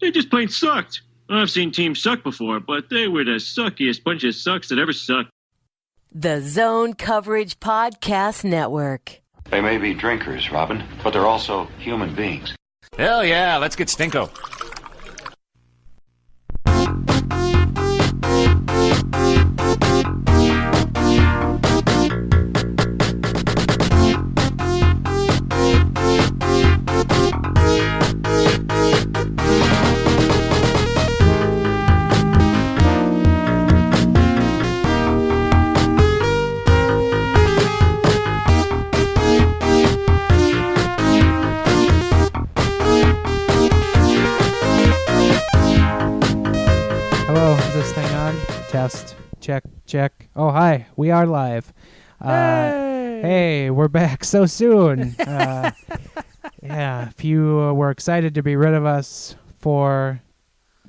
They just plain sucked. I've seen teams suck before, but they were the suckiest bunch of sucks that ever sucked. The Zone Coverage Podcast Network. They may be drinkers, Robin, but they're also human beings. Hell yeah, let's get Stinko. Test. Check. Oh, hi. We are live. Hey, we're back so soon. Yeah, if you were excited to be rid of us for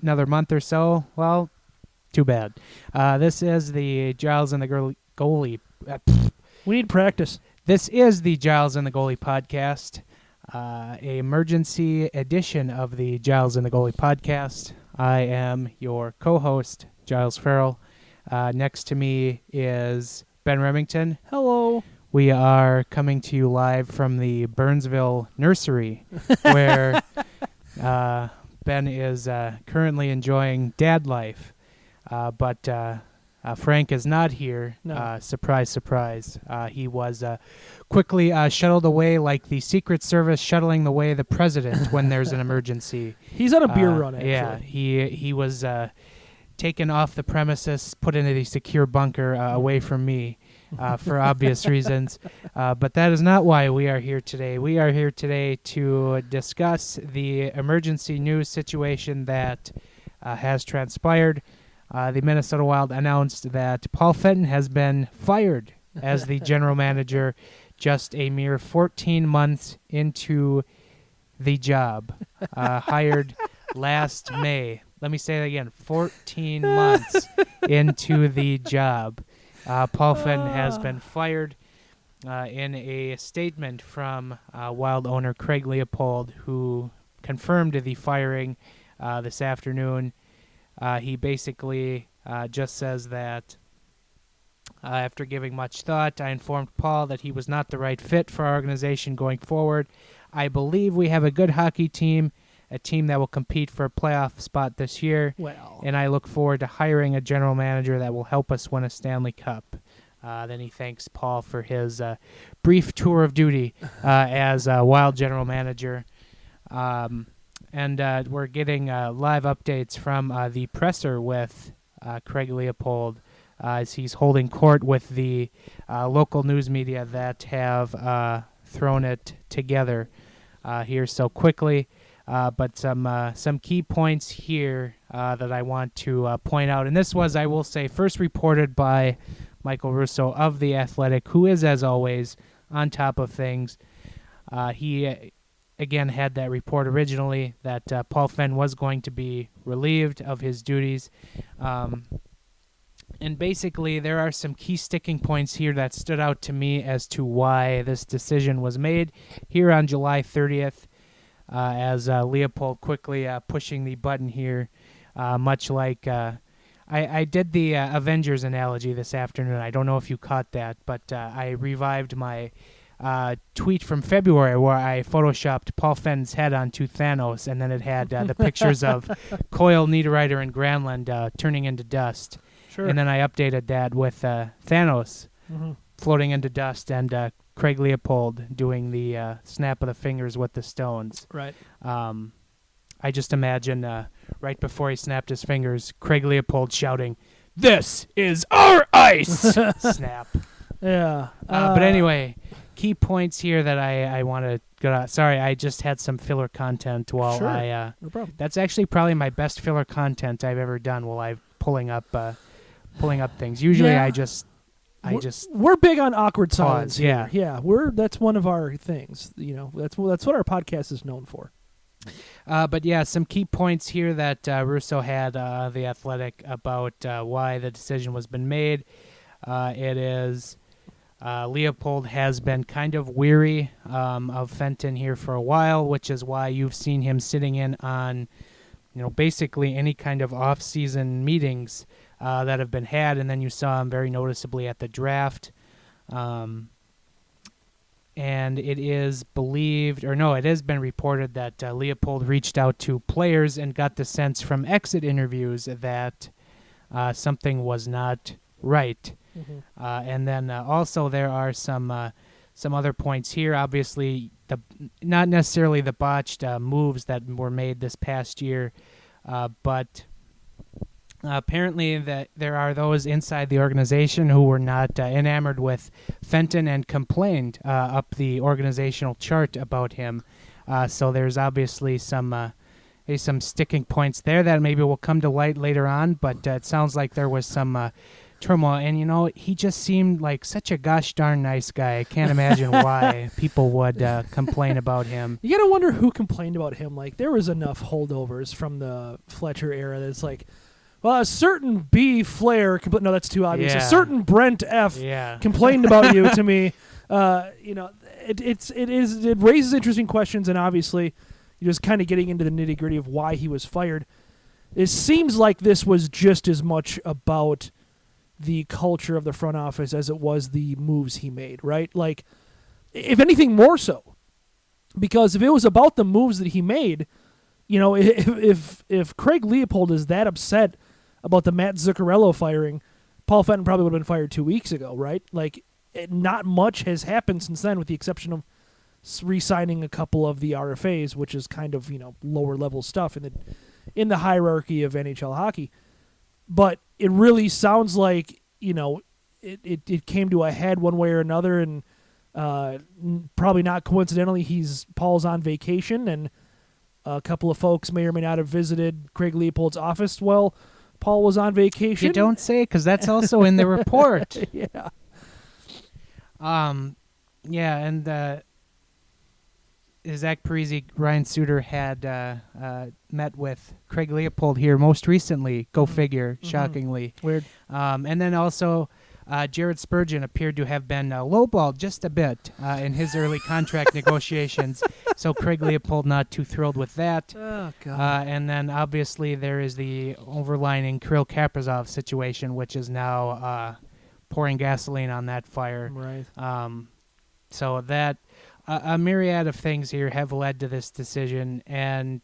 another month or so, well, too bad. This is the Giles and the Goalie. We need practice. This is the Giles and the Goalie podcast, a emergency edition of the Giles and the Goalie podcast. I am your co-host, Giles Farrell. Next to me is Ben Remington. Hello. We are coming to you live from the Burnsville Nursery, where Ben is currently enjoying dad life. But Frank is not here. No. Surprise, surprise. He was quickly shuttled away like the Secret Service shuttling away the president when there's an emergency. He's on a beer run, actually. Yeah, he was taken off the premises, put into the secure bunker away from me for obvious reasons. But that is not why we are here today. We are here today to discuss the emergency news situation that has transpired. The Minnesota Wild announced that Paul Fenton has been fired as the general manager just a mere 14 months into the job. Hired last May. Let me say that again. 14 months into the job. Paul Fenton has been fired. In a statement from Wild owner Craig Leopold, who confirmed the firing this afternoon, he basically just says that after giving much thought, I informed Paul that he was not the right fit for our organization going forward. I believe we have a good hockey team, a team that will compete for a playoff spot this year, and I look forward to hiring a general manager that will help us win a Stanley Cup. Then he thanks Paul for his brief tour of duty as Wild general manager. And we're getting live updates from the presser with Craig Leopold as he's holding court with the local news media that have thrown it together here so quickly. But some key points here that I want to point out. And this was, I will say, first reported by Michael Russo of The Athletic, who is, as always, on top of things. He, again, had that report originally that Paul Fenton was going to be relieved of his duties. And basically, there are some key sticking points here that stood out to me as to why this decision was made here on July 30th. As Leopold quickly pushing the button here, much like I did the Avengers analogy this afternoon. I don't know if you caught that, but I revived my tweet from February where I photoshopped Paul Fenton's head onto Thanos, and then it had the pictures of Coyle, Niederreiter, and Granlund turning into dust. Sure. And then I updated that with Thanos floating into dust and Craig Leopold doing the snap of the fingers with the stones. Right. I just imagine right before he snapped his fingers, Craig Leopold shouting, "This is our ice!" Snap. Yeah. But anyway, key points here that I want to go out. Sorry, I just had some filler content while Sure. No problem. That's actually probably my best filler content I've ever done while I'm pulling up things. Usually Yeah. We're big on awkward silence here. Yeah, that's one of our things. You know, that's what our podcast is known for. But yeah, some key points here that Russo had The Athletic about why the decision was been made. It is Leopold has been kind of weary of Fenton here for a while, which is why you've seen him sitting in on basically any kind of off-season meetings that have been had, and then you saw him very noticeably at the draft. And it is believed, or no, it has been reported that Leopold reached out to players and got the sense from exit interviews that something was not right. Mm-hmm. And then also there are some other points here. Obviously, not necessarily the botched moves that were made this past year, but apparently that there are those inside the organization who were not enamored with Fenton and complained up the organizational chart about him. So there's obviously some sticking points there that maybe will come to light later on, but it sounds like there was some turmoil. And, he just seemed like such a gosh darn nice guy. I can't imagine why people would complain about him. You got to wonder who complained about him. Like, there was enough holdovers from the Fletcher era that's like, well, a certain B. Flair, no, that's too obvious. Yeah. A certain Brent F. Complained about you to me. It raises interesting questions, and obviously, you're just kind of getting into the nitty gritty of why he was fired. It seems like this was just as much about the culture of the front office as it was the moves he made, right? Like, if anything, more so, because if it was about the moves that he made, if Craig Leopold is that upset about the Matt Zuccarello firing, Paul Fenton probably would have been fired 2 weeks ago, right? Like, not much has happened since then, with the exception of re-signing a couple of the RFAs, which is kind of lower level stuff in the hierarchy of NHL hockey. But it really sounds like it came to a head one way or another, and probably not coincidentally, Paul's on vacation, and a couple of folks may or may not have visited Craig Leopold's office while Paul was on vacation. You don't say, because that's also in the report. Yeah. Yeah, and Zach Parise, Ryan Suter had met with Craig Leopold here most recently. Go figure, shockingly. Weird. And then also Jared Spurgeon appeared to have been lowballed just a bit in his early contract negotiations. So Craig Leopold not too thrilled with that. Oh, God. And then obviously there is the overlining Kirill Kaprizov situation, which is now pouring gasoline on that fire. Right. So that a myriad of things here have led to this decision, and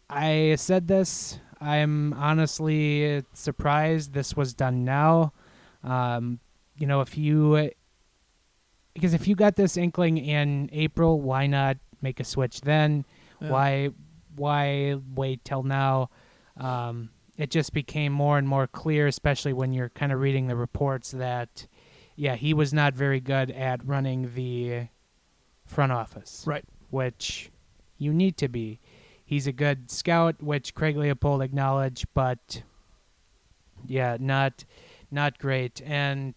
I said this. I'm honestly surprised this was done now. Because if you got this inkling in April, why not make a switch then? Yeah. Why wait till now? It just became more and more clear, especially when you're kind of reading the reports, that he was not very good at running the front office, right? Which you need to be. He's a good scout, which Craig Leopold acknowledged, but not great. And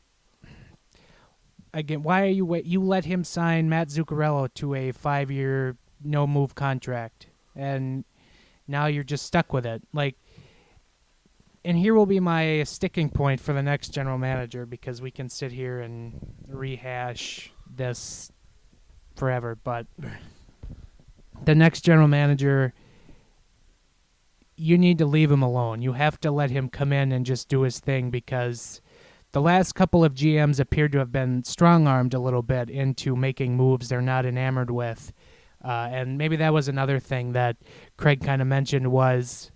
again, why are you let him sign Matt Zuccarello to a 5-year no move contract, and now you're just stuck with it. Like, and here will be my sticking point for the next general manager, because we can sit here and rehash this forever, but the next general manager, you need to leave him alone. You have to let him come in and just do his thing, because the last couple of GMs appeared to have been strong-armed a little bit into making moves they're not enamored with. And maybe that was another thing that Craig kind of mentioned, was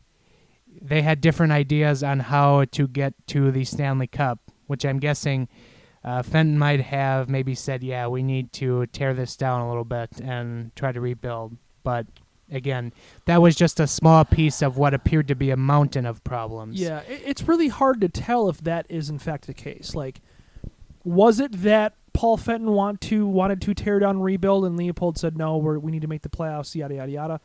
they had different ideas on how to get to the Stanley Cup, which I'm guessing Fenton might have maybe said, we need to tear this down a little bit and try to rebuild. But again, that was just a small piece of what appeared to be a mountain of problems. Yeah, it's really hard to tell if that is in fact the case. Like, was it that Paul Fenton wanted to tear down and rebuild, and Leopold said, no, we need to make the playoffs, yada, yada, yada.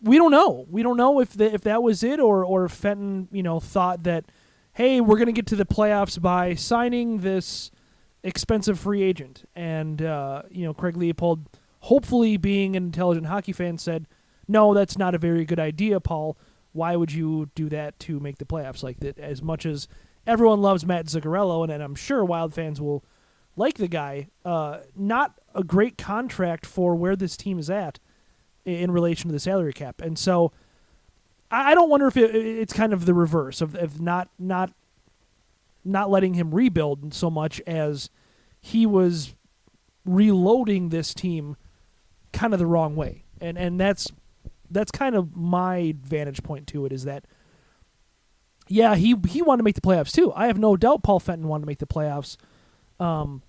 We don't know. We don't know if that was it, or if Fenton, thought that, hey, we're going to get to the playoffs by signing this expensive free agent. And, Craig Leopold, hopefully being an intelligent hockey fan, said, no, that's not a very good idea, Paul. Why would you do that to make the playoffs? Like, that, as much as everyone loves Matt Zuccarello, and I'm sure Wild fans will like the guy, not a great contract for where this team is at in relation to the salary cap. And so I don't wonder if it's kind of the reverse of not letting him rebuild so much as he was reloading this team kind of the wrong way. And that's kind of my vantage point to it, is that, yeah, he wanted to make the playoffs too. I have no doubt Paul Fenton wanted to make the playoffs. And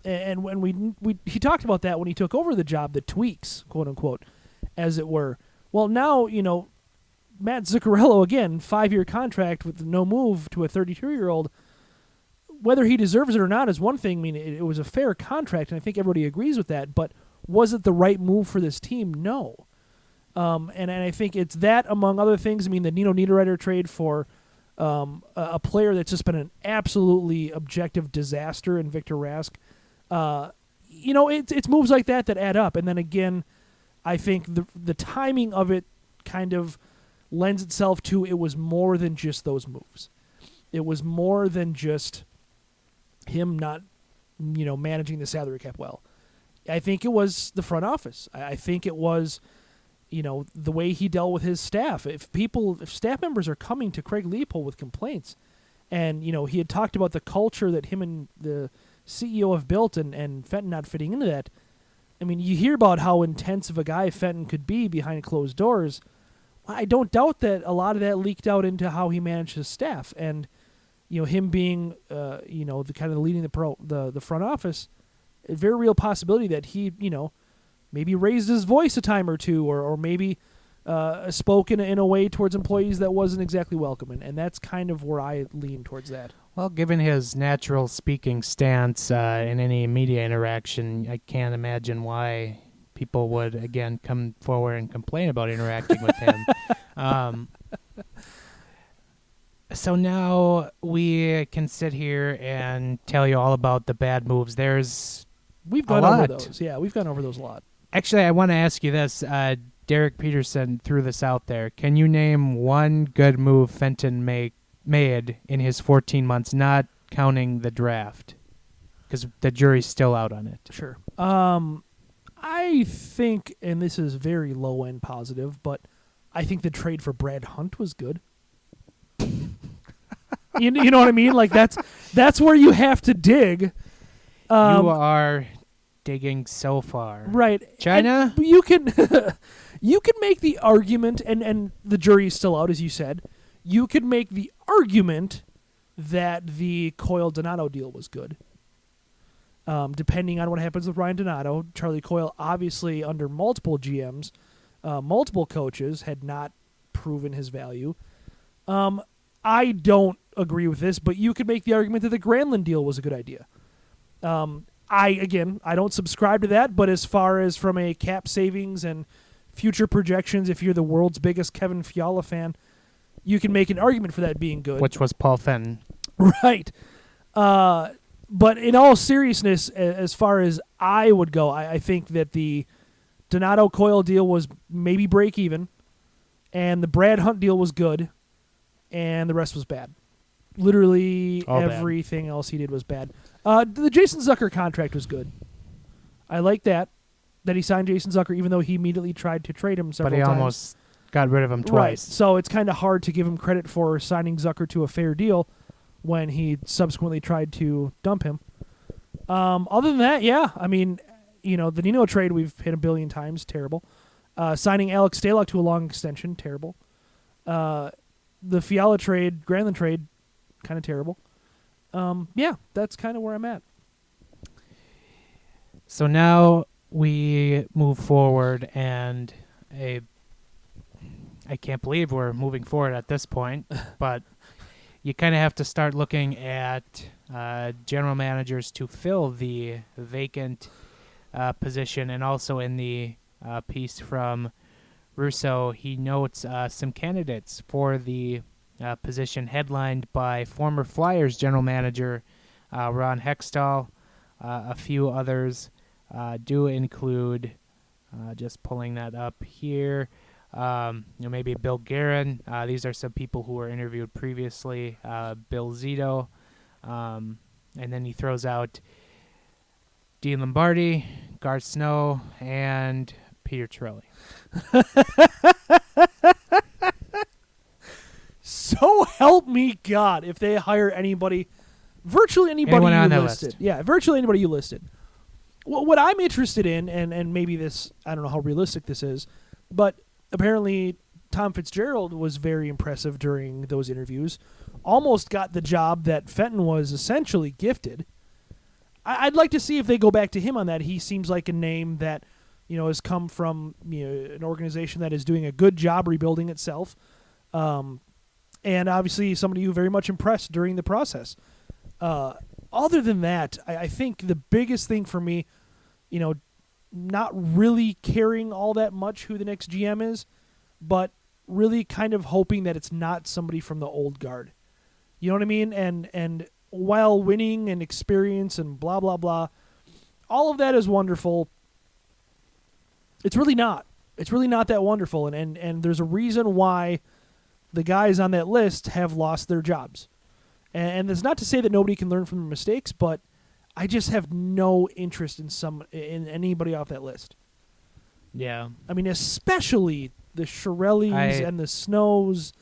when he talked about that when he took over the job, the tweaks, quote unquote, as it were. Well, now, Matt Zuccarello, again, 5-year contract with no move to a 32-year-old. Whether he deserves it or not is one thing. I mean, it was a fair contract, and I think everybody agrees with that. But was it the right move for this team? No. And I think it's that, among other things. I mean, the Nino Niederreiter trade for a player that's just been an absolutely objective disaster in Victor Rask. It's moves like that add up. And then again, I think the timing of it kind of lends itself to it was more than just those moves. It was more than just him not, managing the salary cap well. I think it was the front office. I think it was, the way he dealt with his staff. If staff members are coming to Craig Leopold with complaints, and, he had talked about the culture that him and the CEO have built and Fenton not fitting into that. I mean, you hear about how intense of a guy Fenton could be behind closed doors. I don't doubt that a lot of that leaked out into how he managed his staff, and him being the kind of leading the front office, a very real possibility that he maybe raised his voice a time or two, or maybe spoke in a way towards employees that wasn't exactly welcome, and that's kind of where I lean towards that. Well, given his natural speaking stance in any media interaction, I can't imagine why people would, again, come forward and complain about interacting with him. So now we can sit here and tell you all about the bad moves. We've gone over those. Yeah, we've gone over those a lot. Actually, I want to ask you this. Derek Peterson threw this out there. Can you name one good move Fenton made in his 14 months, not counting the draft? Because the jury's still out on it. Sure. I think, and this is very low-end positive, but I think the trade for Brad Hunt was good. you know what I mean? Like, that's where you have to dig. You are digging so far. Right. China? And you can make the argument, and the jury is still out, as you said. You could make the argument that the Coyle Donato deal was good. Depending on what happens with Ryan Donato, Charlie Coyle, obviously under multiple GMs, multiple coaches, had not proven his value. I don't agree with this, but you could make the argument that the Granlund deal was a good idea. I don't subscribe to that, but as far as from a cap savings and future projections, if you're the world's biggest Kevin Fiala fan, you can make an argument for that being good. Which was Paul Fenton. Right. But in all seriousness, as far as I would go, I think that the Donato Coyle deal was maybe break even, and the Brad Hunt deal was good, and the rest was bad. Literally all everything else he did was bad. The Jason Zucker contract was good. I like that he signed Jason Zucker, even though he immediately tried to trade him several times. But he almost got rid of him twice. Right. So it's kind of hard to give him credit for signing Zucker to a fair deal when he subsequently tried to dump him. Other than that, yeah. I mean, the Nino trade we've hit 1 billion times, terrible. Signing Alex Stalock to a long extension, terrible. The Fiala trade, Granlund trade, kind of terrible. Yeah, that's kind of where I'm at. So now we move forward, and I can't believe we're moving forward at this point, but you kind of have to start looking at general managers to fill the vacant position. And also in the piece from Russo, he notes some candidates for the position headlined by former Flyers general manager Ron Hextall. A few others do include, just pulling that up here, maybe Bill Guerin. These are some people who were interviewed previously. Bill Zito. And then he throws out Dean Lombardi, Garth Snow, and Peter Chiarelli. help me God if they hire anybody, virtually anybody Anyone on you that listed. list. Yeah, virtually anybody you listed. What I'm interested in, and maybe this, I don't know how realistic this is, but apparently Tom Fitzgerald was very impressive during those interviews. Almost got the job that Fenton was essentially gifted. I'd like to see if they go back to him on that. He seems like a name that, has come from an organization that is doing a good job rebuilding itself. And obviously somebody who very much impressed during the process. Other than that, I think the biggest thing for me, not really caring all that much who the next GM is, but really kind of hoping that it's not somebody from the old guard. You know what I mean? And while winning and experience and blah, blah, blah, all of that is wonderful. It's really not. It's really not that wonderful. And there's a reason why the guys on that list have lost their jobs. And it's not to say that nobody can learn from their mistakes, but I just have no interest in anybody off that list. Yeah. I mean, especially the Chiarellis and the Snows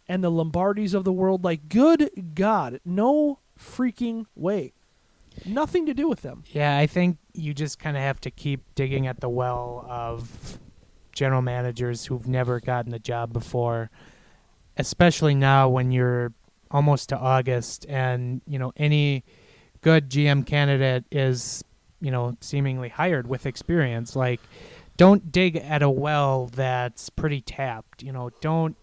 and the Lombardis of the world. Like, good God, no freaking way. Nothing to do with them. Yeah, I think you just kind of have to keep digging at the well of general managers who've never gotten a job before, especially now when you're almost to August and, any good GM candidate is, seemingly hired with experience. Like, don't dig at a well that's pretty tapped. Don't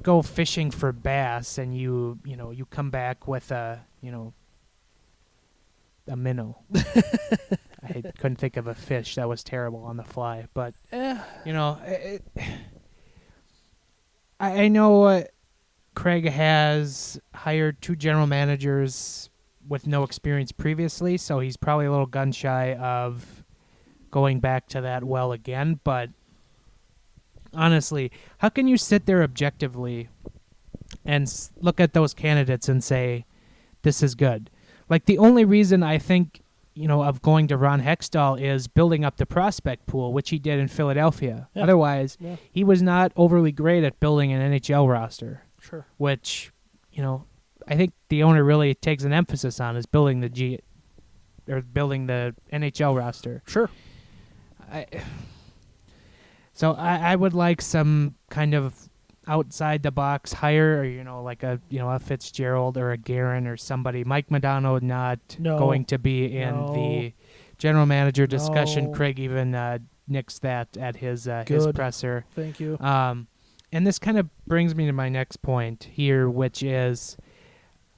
go fishing for bass and you come back with a minnow. I couldn't think of a fish. That was terrible on the fly. But, I know Craig has hired 2 general managers with no experience previously, so he's probably a little gun-shy of going back to that well again. But honestly, how can you sit there objectively and look at those candidates and say, this is good? Like, the only reason I think, of going to Ron Hextall is building up the prospect pool, which he did in Philadelphia. Yeah. Otherwise, he was not overly great at building an NHL roster. Sure. Which, I think the owner really takes an emphasis on is building building the NHL roster. Sure. So I would like some kind of outside the box hire, or like a Fitzgerald or a Guerin or somebody. Mike Modano not going to be in the general manager discussion. Craig even nixed that at his presser. Thank you. And this kind of brings me to my next point here, which is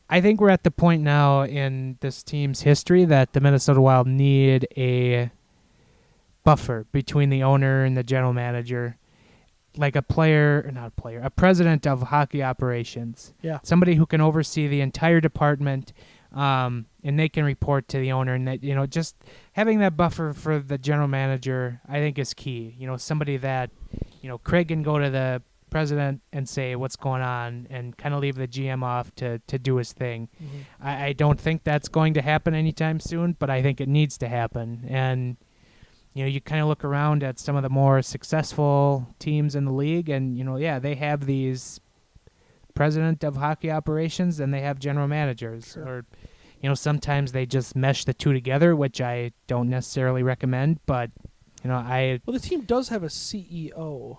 I think we're at the point now in this team's history that the Minnesota Wild need a buffer between the owner and the general manager, like a president of hockey operations. Yeah. Somebody who can oversee the entire department, and they can report to the owner. And that, just having that buffer for the general manager, I think is key. Somebody that, Craig can go to the president and say what's going on and kind of leave the GM off to do his thing. Mm-hmm. I don't think that's going to happen anytime soon, but I think it needs to happen. And you kind of look around at some of the more successful teams in the league, and they have these president of hockey operations and they have general managers. Sure. Or sometimes they just mesh the two together, which I don't necessarily recommend, but the team does have a CEO.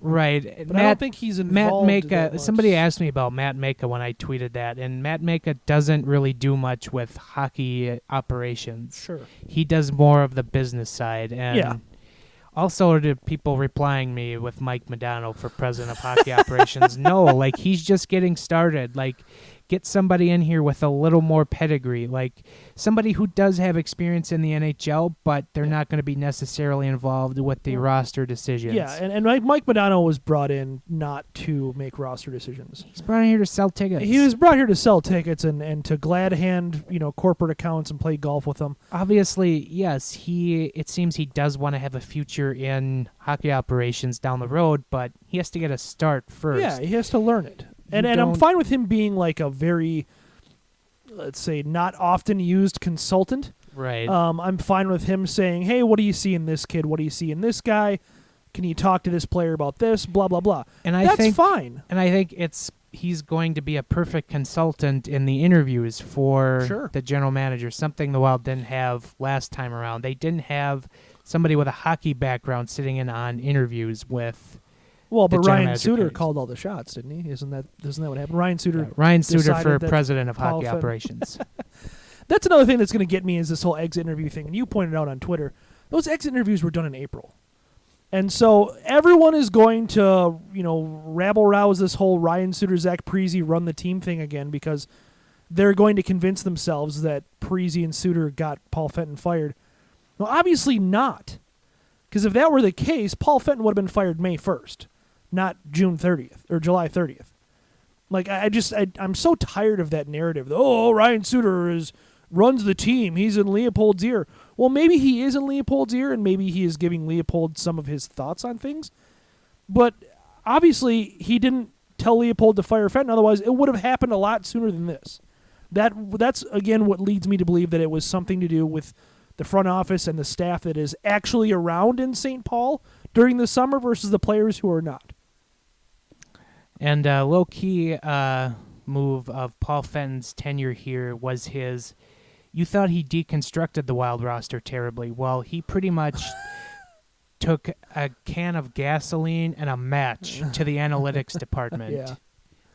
Right. But I don't think he's involved. Matt Maka, somebody asked me about Matt Maka when I tweeted that, and Matt Maka doesn't really do much with hockey operations. Sure. He does more of the business side. And also to people replying me with Mike Modano for president of hockey operations, no, like he's just getting started. Like, get somebody in here with a little more pedigree, like somebody who does have experience in the NHL, but they're not going to be necessarily involved with the roster decisions. Yeah, and Mike Modano was brought in not to make roster decisions. He's brought in here to sell tickets. He was brought here to sell tickets and to glad hand corporate accounts and play golf with them. Obviously, yes, it seems he does want to have a future in hockey operations down the road, but he has to get a start first. Yeah, he has to learn it. And I'm fine with him being like a very, let's say, not often used consultant. Right. I'm fine with him saying, hey, what do you see in this kid? What do you see in this guy? Can you talk to this player about this? Blah, blah, blah. And That's fine. And I think he's going to be a perfect consultant in the interviews for Sure. the general manager, something the Wild didn't have last time around. They didn't have somebody with a hockey background sitting in on interviews with Well, the but general Ryan manager Suter case. called all the shots, didn't he? Isn't that what happened? Ryan Suter. Ryan Suter decided for that president of Paul hockey Fenton- operations. That's another thing that's going to get me is this whole exit interview thing. And you pointed out on Twitter, those exit interviews were done in April. And so everyone is going to, rabble-rouse this whole Ryan Suter, Zach Parise run the team thing again because they're going to convince themselves that Parise and Suter got Paul Fenton fired. Well, obviously not. Because if that were the case, Paul Fenton would have been fired May 1st, not June 30th or July 30th. Like, I'm so tired of that narrative. Oh, Ryan Suter runs the team. He's in Leopold's ear. Well, maybe he is in Leopold's ear, and maybe he is giving Leopold some of his thoughts on things. But obviously, he didn't tell Leopold to fire Fenton. Otherwise, it would have happened a lot sooner than this. That's, again, what leads me to believe that it was something to do with the front office and the staff that is actually around in St. Paul during the summer versus the players who are not. And low-key move of Paul Fenton's tenure here was you thought he deconstructed the Wild roster terribly. Well, he pretty much took a can of gasoline and a match to the analytics department. Yeah.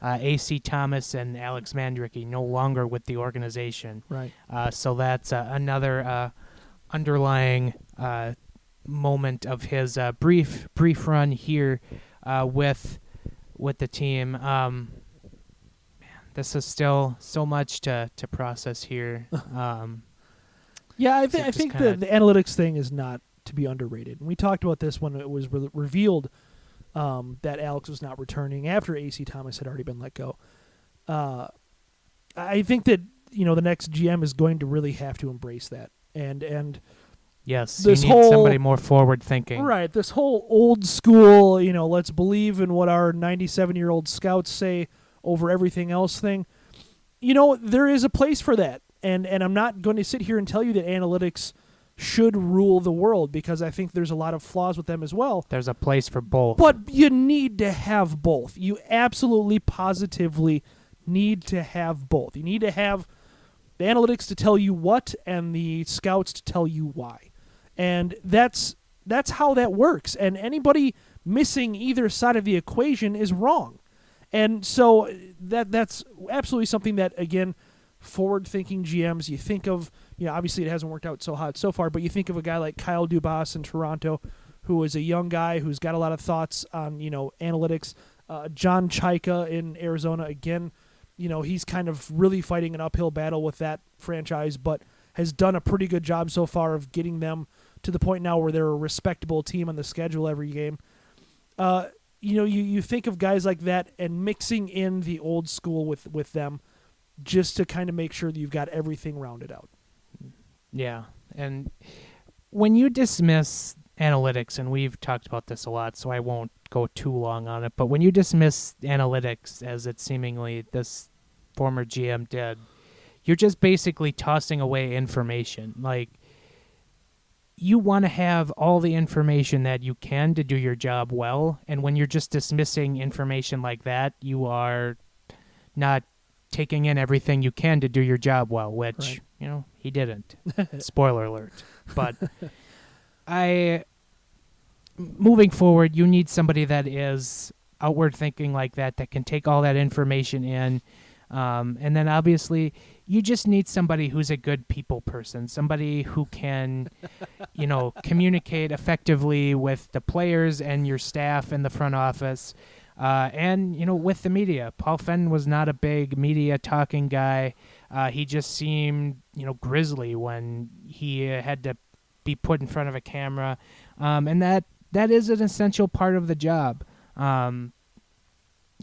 A.C. Thomas and Alex Mandrycky no longer with the organization. Right. So that's another underlying moment of his brief run here with the team. Man, this is still so much to process here. Yeah, I So think just kinda- the analytics thing is not to be underrated. And we talked about this when it was revealed that Alex was not returning after A.C. Thomas had already been let go. I think that the next GM is going to really have to embrace that. And yes, this you need somebody more forward thinking. right, this whole old school, let's believe in what our 97-year-old scouts say over everything else thing. There is a place for that. And I'm not going to sit here and tell you that analytics should rule the world because I think there's a lot of flaws with them as well. There's a place for both. But you need to have both. You absolutely, positively need to have both. You need to have the analytics to tell you what and the scouts to tell you why. And that's how that works. And anybody missing either side of the equation is wrong. And so that's absolutely something that, again, forward-thinking GMs, you think of, obviously it hasn't worked out so hot so far, but you think of a guy like Kyle Dubas in Toronto, who is a young guy who's got a lot of thoughts on, analytics. John Chaika in Arizona, again, he's kind of really fighting an uphill battle with that franchise, but has done a pretty good job so far of getting them to the point now where they're a respectable team on the schedule every game. You think of guys like that and mixing in the old school with them just to kind of make sure that you've got everything rounded out. Yeah. And when you dismiss analytics, and we've talked about this a lot, so I won't go too long on it, but when you dismiss analytics as it seemingly this former GM did, you're just basically tossing away information. Like, you want to have all the information that you can to do your job well, and when you're just dismissing information like that, you are not taking in everything you can to do your job well, which, right. He didn't. Spoiler alert. But moving forward, you need somebody that is outward thinking like that can take all that information in. And then obviously you just need somebody who's a good people person, somebody who can, communicate effectively with the players and your staff in the front office. And with the media. Paul Fenton was not a big media talking guy. He just seemed, grisly when he had to be put in front of a camera. And that is an essential part of the job.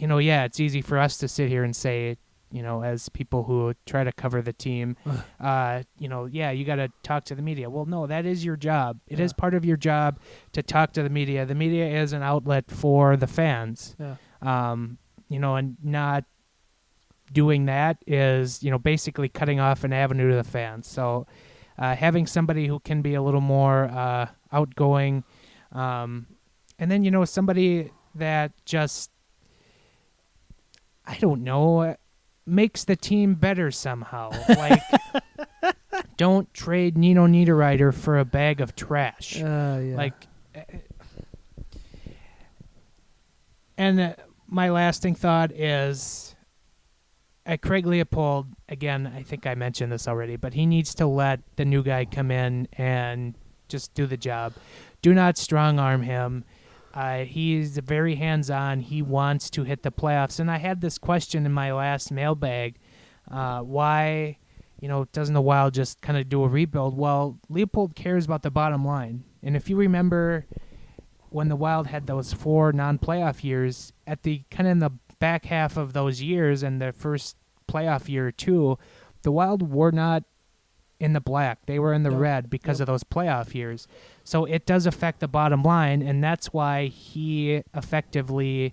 It's easy for us to sit here and say, as people who try to cover the team, you got to talk to the media. Well, no, that is your job. It is part of your job to talk to the media. The media is an outlet for the fans. Yeah. And not doing that is, basically cutting off an avenue to the fans. So having somebody who can be a little more outgoing, And then, somebody that just, I don't know, makes the team better somehow. Like, don't trade Nino Niederreiter for a bag of trash. Yeah. Like, and my lasting thought is, Craig Leopold, again, I think I mentioned this already, but he needs to let the new guy come in and just do the job. Do not strong-arm him. He's very hands-on. He wants to hit the playoffs. And I had this question in my last mailbag. Why, doesn't the Wild just kind of do a rebuild? Well, Leopold cares about the bottom line. And if you remember when the Wild had those 4 non-playoff years, at the kind of in the back half of those years and the first playoff year or two, the Wild were not in the black. They were in the red because of those playoff years. So it does affect the bottom line, and that's why he effectively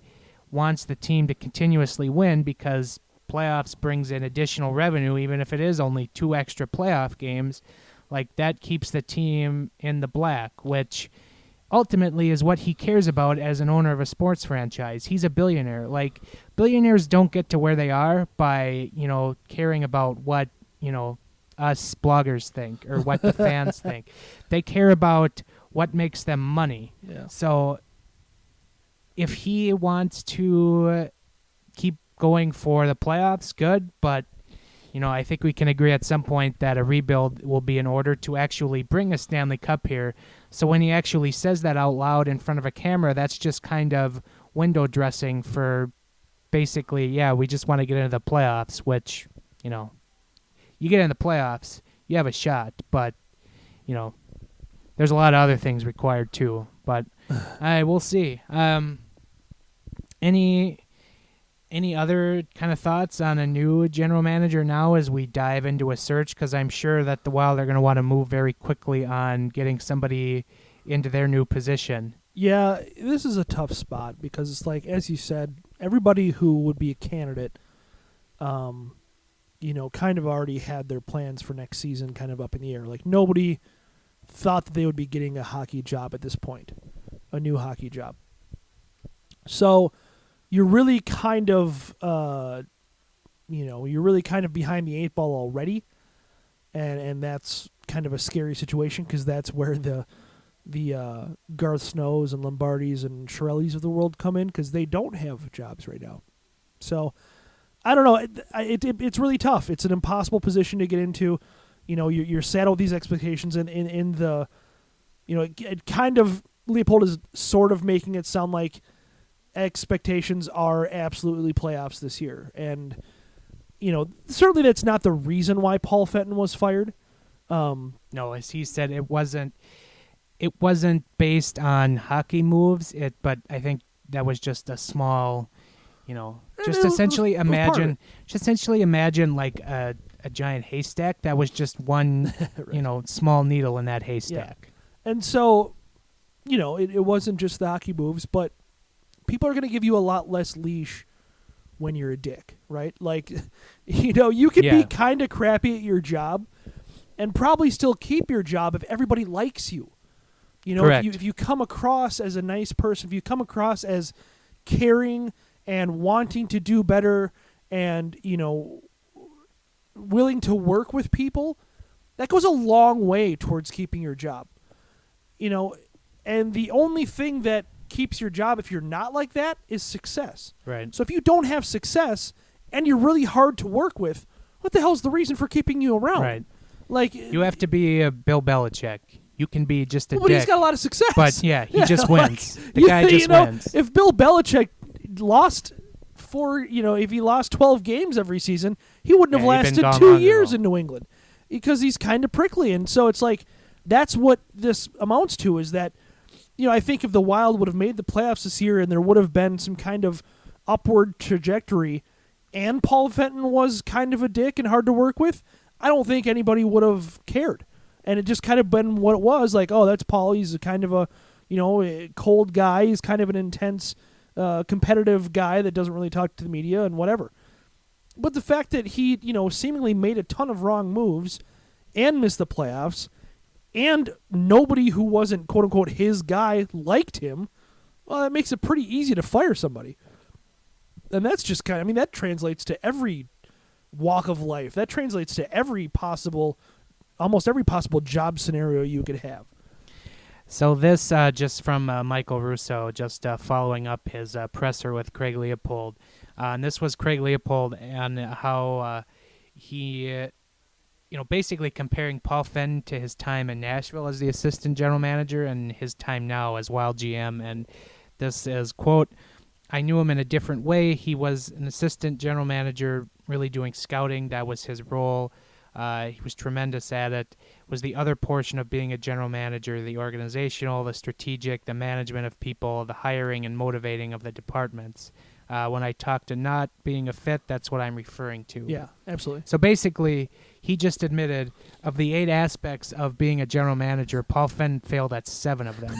wants the team to continuously win, because playoffs brings in additional revenue, even if it is only 2 extra playoff games. Like, that keeps the team in the black, which ultimately is what he cares about as an owner of a sports franchise. He's a billionaire. Like, billionaires don't get to where they are by, caring about what, us bloggers think or what the fans think. They care about what makes them money. Yeah. So if he wants to keep going for the playoffs, good, but I think we can agree at some point that a rebuild will be in order to actually bring a Stanley Cup here. So when he actually says that out loud in front of a camera, that's just kind of window dressing for basically, we just want to get into the playoffs, which, you get in the playoffs, you have a shot, but, there's a lot of other things required too. But we'll see. Any other kind of thoughts on a new general manager now as we dive into a search? Because I'm sure that the Wild are going to want to move very quickly on getting somebody into their new position. Yeah, this is a tough spot because it's like, as you said, everybody who would be a candidate, kind of already had their plans for next season kind of up in the air. Like, nobody thought that they would be getting a hockey job at this point, a new hockey job. So you're really kind of, you're really kind of behind the 8 ball already, and that's kind of a scary situation because that's where the Garth Snows and Lombardis and Chiarellis of the world come in, because they don't have jobs right now. So I don't know. It's really tough. It's an impossible position to get into. You're saddled with these expectations, and in the, it kind of, Leopold is sort of making it sound like expectations are absolutely playoffs this year. And, certainly that's not the reason why Paul Fenton was fired. No, as he said, it wasn't based on hockey moves, but I think that was just a small, just essentially imagine like a giant haystack that was just one, right. Small needle in that haystack. Yeah. And so, it wasn't just the hockey moves, but people are going to give you a lot less leash when you're a dick, right? Like, you could be kind of crappy at your job and probably still keep your job if everybody likes you. If you come across as a nice person, if you come across as caring and wanting to do better and, willing to work with people, that goes a long way towards keeping your job. And the only thing that keeps your job if you're not like that is success. Right. So if you don't have success and you're really hard to work with, what the hell's the reason for keeping you around? Right. Like, you have to be a Bill Belichick. You can be just a dick. But he's got a lot of success. But he just wins. The guy just wins. If Bill Belichick lost if he lost 12 games every season, he wouldn't have lasted 2 years in New England, because he's kind of prickly. And so it's like, that's what this amounts to, is that, I think if the Wild would have made the playoffs this year and there would have been some kind of upward trajectory and Paul Fenton was kind of a dick and hard to work with, I don't think anybody would have cared. And it just kind of been what it was, like, oh, that's Paul. He's a kind of a cold guy. He's kind of an intense, competitive guy that doesn't really talk to the media and whatever. But the fact that he, seemingly made a ton of wrong moves and missed the playoffs, and nobody who wasn't, quote-unquote, his guy liked him, well, that makes it pretty easy to fire somebody. And that's just that translates to every walk of life. That translates to almost every possible job scenario you could have. So this just from Michael Russo, just following up his presser with Craig Leopold. And this was Craig Leopold and how he, basically comparing Paul Fenton to his time in Nashville as the assistant general manager and his time now as Wild GM. And this is, quote, "I knew him in a different way. He was an assistant general manager, really doing scouting. That was his role. He was tremendous at it. Was the other portion of being a general manager, the organizational, the strategic, the management of people, the hiring and motivating of the departments. When I talk to not being a fit, that's what I'm referring to." Yeah, absolutely. So basically, he just admitted of the 8 aspects of being a general manager, Paul Fenton failed at 7 of them.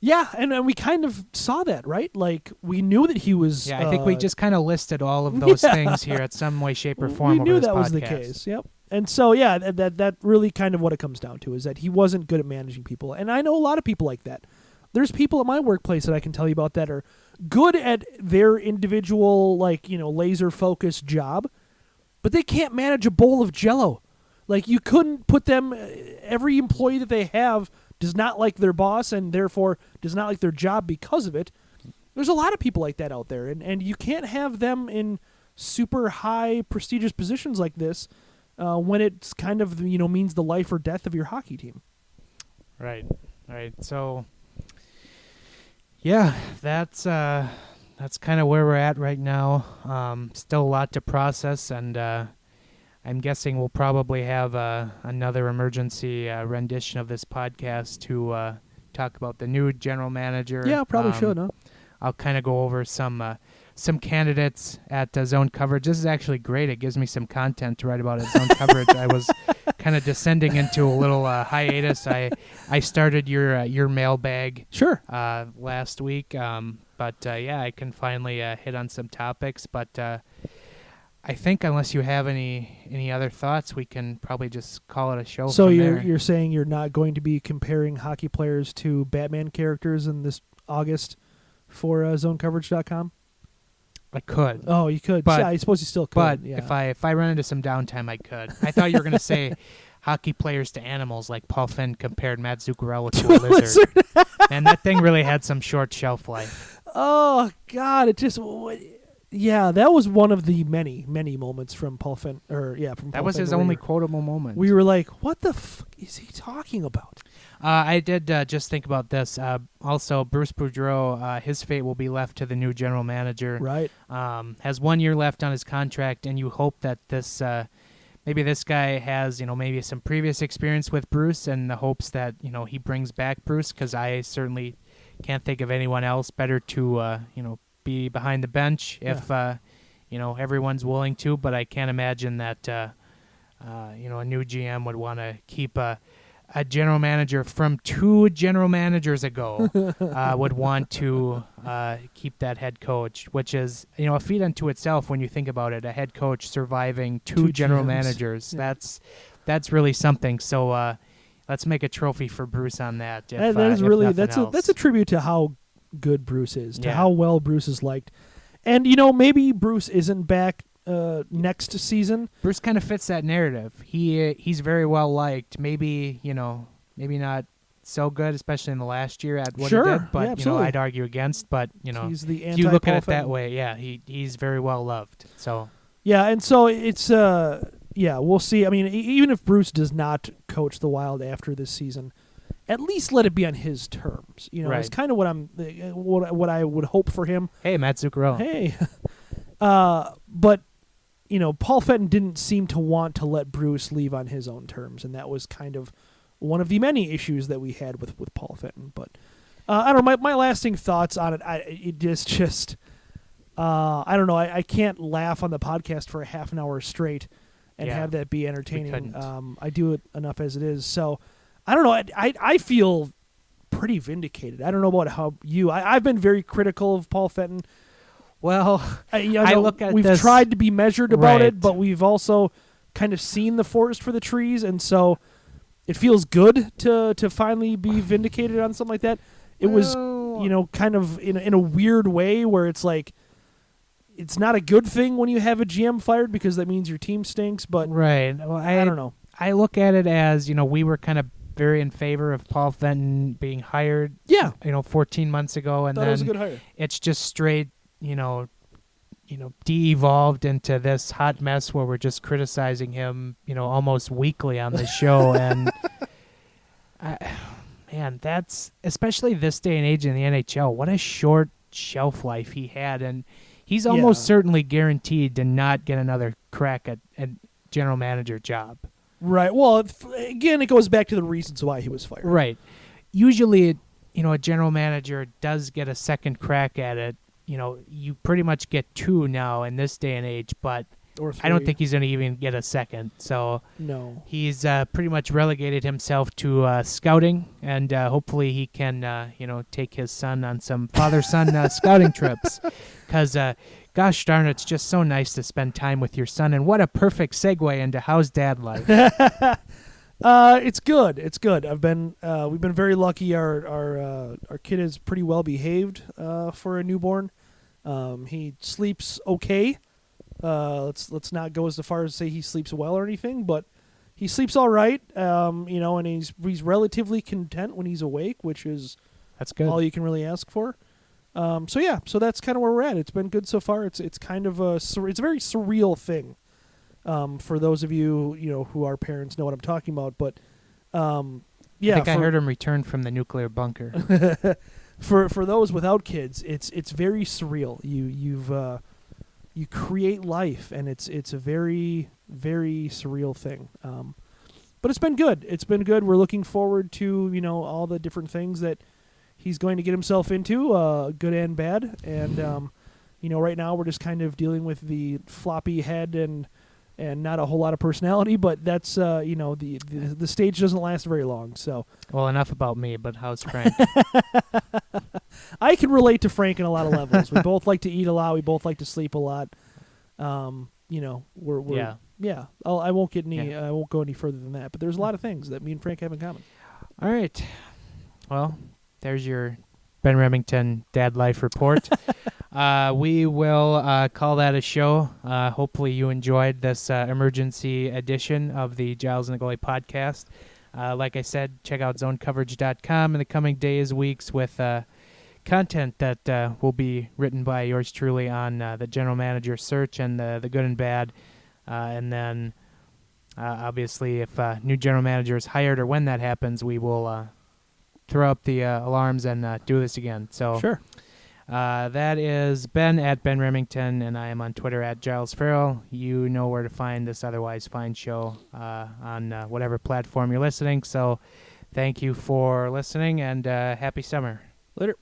Yeah, and we kind of saw that, right? Like, we knew that he was... Yeah, I think we just kind of listed all of those things here at some way, shape, or form over We knew this that was the podcast. case, yep. And so, yeah, that really kind of what it comes down to is that he wasn't good at managing people. And I know a lot of people like that. There's people at my workplace that I can tell you about that are good at their individual, laser-focused job, but they can't manage a bowl of Jell-O. Like, you couldn't put them... Every employee that they have does not like their boss and therefore does not like their job because of it. There's a lot of people like that out there, and you can't have them in super high prestigious positions like this when it's kind of means the life or death of your hockey team. Right. So, yeah, that's kind of where we're at right now. Still a lot to process, and I'm guessing we'll probably have another emergency rendition of this podcast to talk about the new general manager. Yeah, probably should, huh? I'll kind of go over some candidates at Zone Coverage. This is actually great. It gives me some content to write about at Zone Coverage. I was kind of descending into a little hiatus. I started your mailbag last week, but I can finally hit on some topics. But I think unless you have any other thoughts, we can probably just call it a show. So from you're saying you're not going to be comparing hockey players to Batman characters in this August for zonecoverage.com? I could. Oh, you could. But, yeah, I suppose you still could. But yeah. if I run into some downtime, I could. I thought you were going to say hockey players to animals, like Paul Fenton compared Matt Zuccarello to a lizard. And that thing really had some short shelf life. Oh, God. It just... Yeah, that was one of the many, many moments from Paul Fenton. That was his only quotable moment. We were like, what the fuck is he talking about? I did just think about this. Also, Bruce Boudreau, his fate will be left to the new general manager. Right. Has 1 year left on his contract, and you hope that this maybe this guy has maybe some previous experience with Bruce, and the hopes that he brings back Bruce, because I certainly can't think of anyone else better to be behind the bench if everyone's willing to. But I can't imagine that a new GM would want to keep a general manager from 2 general managers ago would want to keep that head coach, which is a feat unto itself when you think about it. A head coach surviving 2 general GMs. Managers. Yeah. That's really something. So let's make a trophy for Bruce on that. That is really that's a tribute to how good Bruce is, to how well Bruce is liked. And maybe Bruce isn't back next season. Bruce kind of fits that narrative. He's very well liked. Maybe not so good, especially in the last year at what he did. But I'd argue against. But he's the if you look at it that way, he's very well loved. So and so it's we'll see. I mean, even if Bruce does not coach the Wild after this season, at least let it be on his terms. It's kind of what I would hope for him. Hey, Matt Zuccarello. Hey. But, Paul Fenton didn't seem to want to let Bruce leave on his own terms, and that was kind of one of the many issues that we had with Paul Fenton. But I don't know, my lasting thoughts on it, it is just, I don't know, I can't laugh on the podcast for a half an hour straight and have that be entertaining. I do it enough as it is, so... I don't know. I feel pretty vindicated. I don't know about how you. I've been very critical of Paul Fenton. Well, I look at we've tried to be measured about it, but we've also kind of seen the forest for the trees, and so it feels good to finally be vindicated on something like that. it was, kind of in a weird way where it's like, it's not a good thing when you have a GM fired because that means your team stinks. But right. Well, I don't know. I look at it as, we were kind of very in favor of Paul Fenton being hired. Yeah. 14 months ago, and Thought then it was a good hire. It's just straight, de-evolved into this hot mess where we're just criticizing him, almost weekly on this show. And man, that's especially this day and age in the NHL. What a short shelf life he had, and he's almost certainly guaranteed to not get another crack at general manager job. Right. Well, again, it goes back to the reasons why he was fired. Right. Usually, a general manager does get a second crack at it. You pretty much get two now in this day and age, but Or three. I don't think he's going to even get a second. So No. he's pretty much relegated himself to scouting, and hopefully he can, take his son on some father-son scouting trips. Because, gosh darn, it's just so nice to spend time with your son. And what a perfect segue into how's dad life. It's good. It's good. We've been very lucky. Our kid is pretty well behaved for a newborn. He sleeps okay. Let's not go as far as to say he sleeps well or anything, but he sleeps all right. And he's relatively content when he's awake, which is That's good. all you can really ask for. So that's kind of where we're at. It's been good so far. It's kind of it's a very surreal thing. For those of you, who are parents know what I'm talking about, but I think I heard him return from the nuclear bunker. For those without kids, it's very surreal. You create life, and it's a very, very surreal thing. But it's been good. It's been good. We're looking forward to all the different things that he's going to get himself into, good and bad. And right now we're just kind of dealing with the floppy head and not a whole lot of personality. But that's the stage doesn't last very long. So Well, enough about me, but how's Frank? I can relate to Frank in a lot of levels. We both like to eat a lot. We both like to sleep a lot. We're yeah. I won't get any. I won't go any further than that. But there's a lot of things that me and Frank have in common. All right. Well, there's your Ben Remington Dad Life Report. We will call that a show. Hopefully you enjoyed this emergency edition of the Giles and the Goalie podcast. Like I said, check out zonecoverage.com in the coming days, weeks with content that will be written by yours truly on the general manager search and the good and bad. And then, obviously, if new general manager is hired or when that happens, we will throw up the alarms and do this again. So Sure. That is Ben at Ben Remington, and I am on Twitter at Giles Farrell. You know where to find this otherwise fine show on whatever platform you're listening. So thank you for listening, and happy summer. Later.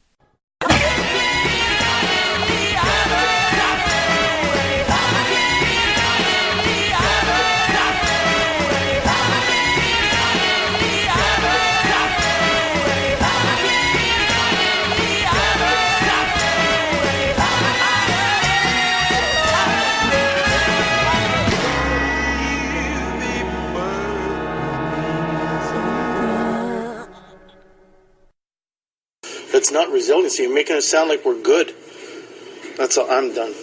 That's not resiliency. You're making it sound like we're good. That's all. I'm done.